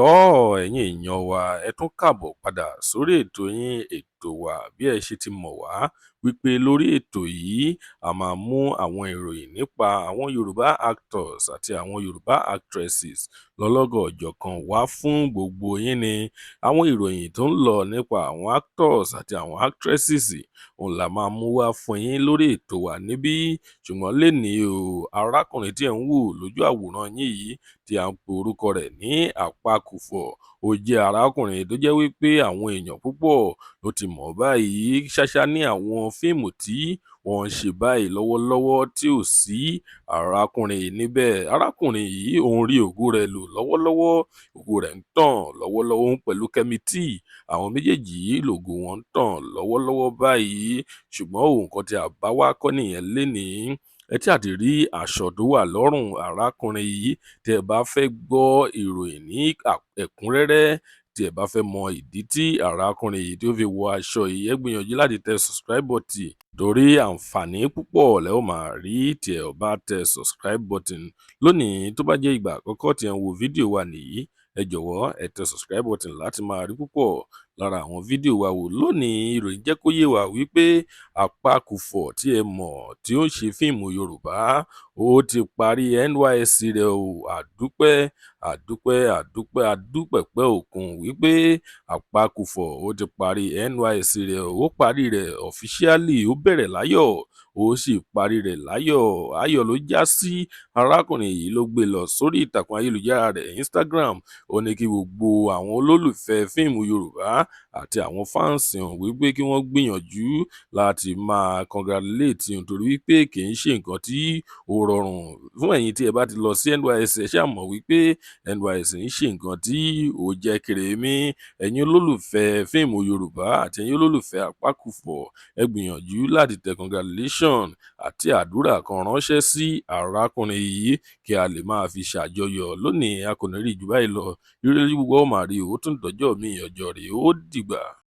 Ẹ̀yin èèyàn wa, ẹ tún káàbọ̀ padà sórí ètò yín, ètò wa bí ẹ ṣe ti mọ̀ wá wípé lórí ètò yìí a máa mú àwọn ìròyìn nípa àwọn Yorùbá actors àti àwọn Yorùbá actresses lọ́lọ́kan-ò-jọ̀kan wá fún gbogbo yín ni. Àwọn ìròyìn tó ń lọ nípa àwọn actors àti àwọn actresses òun la máa mú wá fún yín lórí ètò wa níbí. Ṣùgbọ́n lénìí o, arákùnrin tí ẹ̀ ń wò lójú àwòrán yín yìí tí à ń pe orúkọ rẹ̀ ní APANKUFOR. Ó jẹ́ arákùnrin tó jẹ́ wípé àwọn èèyàn púpọ̀ ló ti mọ̀ báyìí ṣáṣá ní àwọn fíìmù tí wọ́n ń ṣe báyìí lọ́wọ́lọ́wọ́ tí ò sí arákùnrin yìí níbẹ̀. Arákùnrin yìí òun rí ògo rẹ̀ lò lọ́wọ́lọ́wọ́, ògo rẹ̀ ń tàn lọ́wọ́lọ́wọ́ òun pẹ̀lú Kẹ́mi T. Àwọn méjèèjì yìí lògo wọn ń tàn lọ́wọ́lọ́wọ́ báyìí. Ṣùgbọ́n nǹkan tí a bá wá kọ́ nìyẹn lénìí. Ẹ tí a ti rí aṣọ tó wà lọ́rùn arákùnrin yìí, tí ẹ bá fẹ́ gbọ́ ìròyìn ní ẹ̀kúnrẹ́rẹ́, tí ẹ bá fẹ́ mọ ìdí tí arákùnrin yìí tí ó fi wọ aṣọ yìí, ẹ gbìyànjú láti tẹ subscribe button torí àǹfààní púpọ̀ lẹ́ ó máa rí tí ẹ bá tẹ subscribe button. Lónìí tó bá jẹ́ ìgbà àkọ́kọ́ tí ẹ ń wo fídíò wa nìyí, ẹ jọ̀wọ́ ẹ tẹ subscribe button láti máa rí púpọ̀ lára àwọn fídíò wa wò. Lónìí ìròyìn jẹ́ kó yé wa wípé APANKUFOR tí ẹ mọ̀ tí ó ń ṣe fíìmù Yorùbá, ó ti parí NYSC rẹ̀ o. Àdúpẹ́ òkun wípé APANKUFOR ó ti parí NYSC rẹ̀ o. Ó parí rẹ̀ officially, ó bẹ̀rẹ̀ láyọ̀ ó sì parí rẹ̀ láyọ̀. Ayọ̀ ló já sí. Arákùnrin yìí ló gbé lọ sórí ìtàkùn ayélujára rẹ̀ Instagram. Ó ní kí gbogbo àwọn olólùfẹ́ fíìmù Yorùbá àti àwọn fans hàn wípé kí wọ́n gbìyànjú láti máa congratulate nítorí wípé kì í ṣe nǹkan tí ó rọrùn fún ẹ̀yin tí ẹ bá ti lọ sí NYSC. Ẹ ṣáà mọ̀ wípé NYSC ń ṣe nǹkan tí ó jẹ́ kèremí. Ẹ̀yin olólùfẹ́ fíìmù Yorùbá àti ẹ̀yin olólùfẹ́ APANKUFOR, ẹ gbìyànjú láti tẹ congratulation àti àdúrà kan ránṣẹ́ sí arákùnrin yìí kí a lè máa fi ṣàjọyọ̀. Lónìí a kò ní rí jù báyìí lọ. Ire gbogbo ó máa rí o, ó tún dọjọ́ mi ọjọ́ rẹ̀ ó dìgbà.